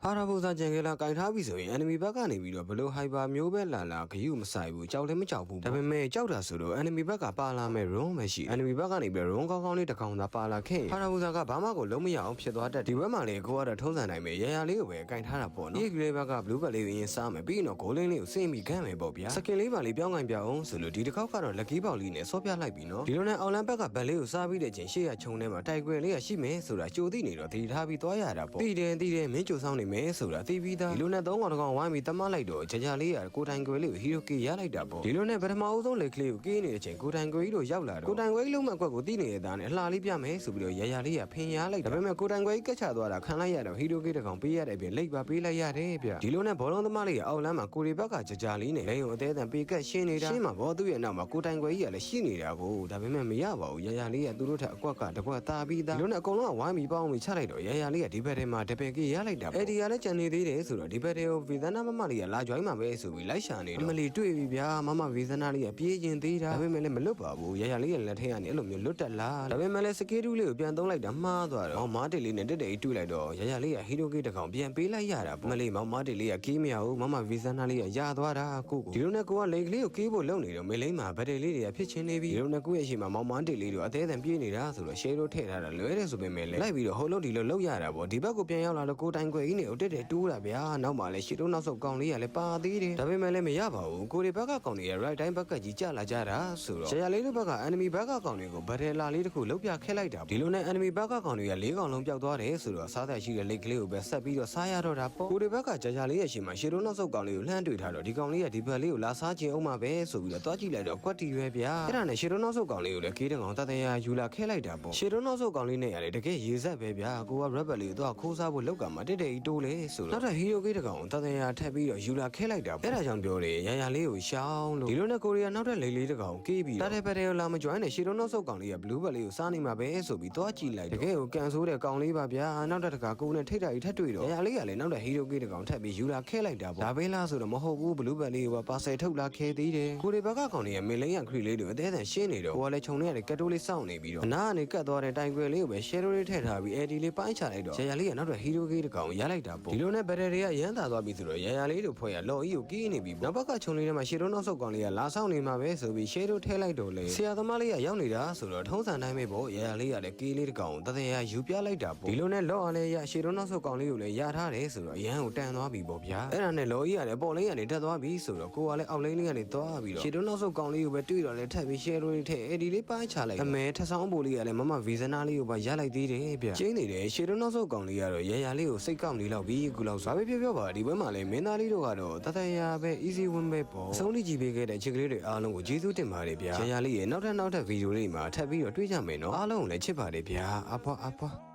ဟာရာဘူဇာဂျန်ကလာကင်ထားပြီဆိုရင် enemy ဘက်ကနေပြီးတော့ဘလို့ hyper မျိုးပဲလာဂယုမဆိုင်ဘူးကြောက်လည်းမကြောက်ဘူးဒါပေမဲ့ကြောက်တာဆိုတော့ enemy ဘက်ကပါလာမဲ့ room မရှိ enemy ဘက်ကနေပြီး room ကောင်းကောင်းလေးတစ်ကောင်သာပါလာခဲ့ဟာရာဘူဇာကဘာမှကိုလုံးမရအောင်ဖြစ်သွားတတ်ဒီဘက်မှာလေကိုကတော့ထုံးစံနိုင်မယ်ရရလေးကိုပဲကင်ထားတာပေါ့နော်ဒီကလေးဘက်က blue ဘက်လေးကိုရင်စားမယ်ပြီးတော့ goal lane လေးကိုစင်ပြီးခန့်မယ်ပေါ့ဗျာစကင်လေးပါလေးပြောင်းကင်ပြအောင်ဆိုလို့ဒီတစ်ခေါက်ကတော့ lucky ပေါက်လေးနဲ့ဆော့ပြလိုက်ပြီနော်ဒီလိုနဲ့အော်လန်ဘက်ကဘက်လေးကိုစားပြီးတဲ့ချိန်ရှေ့ရခြုံထဲမှာတိုက်ကွယ်လေးရရှိမယ်ဆိုတာကြိုသိနေတော့ဒီထားပြီးသွားရတာပေါ့သိတယ်မင်းကြိုဆောင်နေမယ်ဆိုတာသိပြီးသားဒီလိုနဲ့3ကောင်တစ်ကောင်ဝိုင်းပြီးတမလိုက်တော့ကြာလေးရကိုတိုင်ကွယ်လေးကိုဟီရိုကီရလိုက်တာပေါ့ဒီလိုနဲ့ပထမအဆုံးလက်ကလေးကိုကင်းနေတဲ့အချိန်ကိုတိုင်ကွယ်ကြီးတို့ရောက်လာတော့ကိုတိုင်ကွယ်ကြီးလုံးမကွက်ကိုသိနေတဲ့သားနဲ့အလှလေးပြမယ်ဆိုပြီးတော့ရလေးရဖင်ရလိုက်ဒါပေမဲ့ကိုတိုင်ကွယ်ကြီးကက်ချသွားတာခံလိုက်ရတော့ဟီရိုကီတစ်ကောင်ပေးရတဲ့အပြင်လိပ်ပါပေးလိုက်ရတယ်ဗျဒီလိုနဲ့ဘောလုံးသမားလေးရအောက်လမ်းမှာကိုရီဘက်ကကြာလေးနဲ့လိန်ကိုအသေးအံပေးကက်ရှင်းနေတာရှင်းမှာဘောသူ့ရဲ့နောက်မှာကိုတိုင်ကွယ်ကြီးကလည်းရှိနေတာကိုဒါပေမဲ့မရပါဘူးရလေးရသူတို့ထက်အကွက်ကတကွက်တာပြီးသားဒီလိုနဲ့အကုန်လုံးကဝိုင်းပြီးပေါင်းပြီးချလိုက်တော့ရလေးရဒီဘက်ထဲမှာတပယ်ကြီးရလိုက်တာပေါ့အဲ့ဒီကလည်းကြံနေသေးတယ်ဆိုတော့ဒီဘက်ထဲကိုဗီဇနာမမလေးကလာကြွိုင်းမှာပဲဆိုပြီးလိုက်ရှာနေတော့အမလီတွေ့ပြီဗျာမမဗီဇနာလေးကပြေးရင်သေးတာဒါပေမဲ့လည်းမလွတ်ပါဘူးရလေးရလက်ထဲကနေအဲ့လိုမျိုးလွတ်တက်လာဒါပေမဲ့လည်းစကေးတူးလေးကိုပြန်သုံးလိုက်တာမှားသွားတော့မောင်မားတေလေးနဲ့တက်တွေ့လိုက်တော့ရလေးရဟီရိုကီတကောင်ပြန်ပေးလိုက်ရတာပေါ့မလေးမောင်မားတေလေးကကေးမရဘူးမမဗီဇနာလေးကရသွားတာကိုဒီလိုနဲ့ကိုကလိန်ကလေးကိုကေးဖို့လုပ်နေတော့မေလိမ့်မှာဘက်တေလေးတွေကဖြစ်ချင်းနေပြီဒီလိုနဲ့ကိုရဲ့အရှိမှာမောင်မားတေလေးတို့အသေးအံပြေးနေတာဆိုတော့ရှဲတို့ထည့်ထားတာလွဲတယ်ဆိုပေမဲ့လည်းလိုက်ပြီးတော့ဟိုလုံးဒီလိုလောက်ရတာပေါ့ဒီဘက်ကိုပြန်ရောက်လာတော့ကိုတိုင်ကွယ်ကြီးနေကိုတက်တိုးတာဗျာနောက်မှလည်းရှီတို့နောက်ဆုတ်ကောင်လေးကလည်းပါသေးတယ်ဒါပေမဲ့လည်းမရပါဘူးကိုရီဘက်ကကောင်တွေက right time ဘက်ကကြီးကြလာကြတာဆိုတော့ရလေးတို့ဘက်က enemy ဘက်ကကောင်တွေကိုဘတ်တယ်လာလေးတစ်ခုလောက်ပြခဲလိုက်တာဒီလိုနဲ့ enemy ဘက်ကကောင်တွေက၄ကောင်လုံးပျောက်သွားတယ်ဆိုတော့စားသက်ရှိတဲ့လိတ်ကလေးကိုပဲဆက်ပြီးတော့စားရတော့တာပေါ့ကိုရီဘက်ကကြာလေးရဲ့ရှင်မှာရှီတို့နောက်ဆုတ်ကောင်လေးကိုလှမ်းတွေ့ထားတော့ဒီကောင်လေးကဒီဘက်လေးကိုလာစားခြင်းအောင်မှာပဲဆိုပြီးတော့တွားကြည့်လိုက်တော့ကွက်တီရွယ်ဗျာအဲ့ဒါနဲ့ရှီတို့နောက်ဆုတ်ကောင်လေးကိုလည်းကေးတဲ့ကောင်တတရာယူလာခဲလိုက်တာပေါ့ရှီတို့နောက်ဆုတ်ကောင်လေးနဲ့ရတယ်တကယ်ရေဆက်ပဲဗျာကိုက rebel လေးကိုတော့ခိုးစားဖို့လောက်ကမှာတက်တက်ကြီးတိုးလေဆိုတော့နောက်ထပ်ဟီရိုကေးတကောင်တတရာထပ်ပြီးတော့ယူလာခဲလိုက်တာအဲ့ဒါကြောင့်ပြောတယ်ရလေးကိုရှောင်းလို့ဒီလိုနဲ့ကိုရီးယားနောက်ထပ်လေးတကောင်ကေးပြီးတော့တက်တဲ့လာမကြွိုင်းနဲ့ရှီတို့နောက်ဆုတ်ကောင်လေးက blue bell လေးကိုစားနေမှာပဲဆိုပြီးတော့ကြည့်လိုက်တကယ်ကိုကန်ဆိုးတဲ့ကောင်လေးပါဗျာနောက်ထပ်တကကိုနဲ့ထိတ်တာကြီးထပ်တွေ့တော့ရလေးကလည်းနောက်ထပ်ဟီရိုကေးတကောင်ထပ်ပြီးယူလာခဲလိုက်တာပေါ့ဒါပဲလားဆိုတော့မဟုတ်ဘူး blue bell လေးကိုပါဆယ်ထုတ်လာခဲသေးတယ်ကိုရီဘက်ကကောင်လေးကမင်းလိန်ရခရီလေးတို့အသေးအံရှင်းနေတော့ကိုကလည်းခြုံနေရတဲ့ကတ်တိုးလေးစောင့်နေပြီးတော့အနာကနေကတ်သွားတဲ့တိုင်ကွယ်လေးကိုပဲ share လေးထည့်ထားပြီး AD လေးပိုင်းချလိုက်တော့ရလေးကနောက်ထပ်ဟီရိုကေးတကောင်ရလိုက်တာပေါ့ဒီလိုနဲ့ဘက်ထရီကရမ်းသာသွားပြီဆိုတော့ရလေးတို့ဖွဲ့ရလော်ကြီးကိုကီးနေပြီနောက်ဘက်ကခြုံလေးထဲမှာရှေတို့နောက်ဆုတ်ကောင်လေးကလာဆောင်နေမှာပဲဆိုပြီးရှေတို့ထဲလိုက်တော့လေဆရာသမားလေးကရောက်နေတာဆိုတော့ထုံးစံတိုင်းပဲပေါ့ရလေးကလည်းကီးလေးတကောင်တသက်ရယူပြလိုက်တာပေါ့ဒီလိုနဲ့လော်အားလေးရရှေတို့နောက်ဆုတ်ကောင်လေးကိုလည်းရထားတယ်ဆိုတော့ရမ်းကိုတန်သွားပြီပေါ့ဗျာအဲ့ဒါနဲ့လော်ကြီးကလည်းပေါ်လိန်ကနေတက်သွားပြီဆိုတော့ကိုကလည်းအောက်လိန်လေးကနေသွားပြီးတော့ရှေတို့နောက်ဆုတ်ကောင်လေးကိုပဲတွေ့တော့လဲထပ်ပြီးရှေတို့လေးထဲအဲ့ဒီလေးပိုင်းချလိုက်အမဲထဆောင်းပိုလေးကလည်းမမဗီဇနာလေးကိုပါရလိုက်သေးတယ်ဗျကျင်းနေတယ်ရှေတို့နောက်ဆုတ်ကောင်လေးကတော့ရလေးကိုစိတ်ကောက်နေလောက်ပြီးခုလောက်ဇာပဲပြောပါဒီဘက်မှာလည်းမင်းသားလေးတို့ကတော့တသက်ရပဲ easy win ပဲပေါ့အဆုံးထိကြည့်ပေးခဲ့တဲ့ချစ်ကလေးတွေအားလုံးကိုကျေးဇူးတင်ပါတယ်ဗျာရလေးရဲ့နောက်ထပ်ဗီဒီယိုလေးမှာထပ်ပြီးတော့တွေ့ကြမယ်နော်အားလုံးကိုလည်းချစ်ပါတယ်ဗျာအဖွား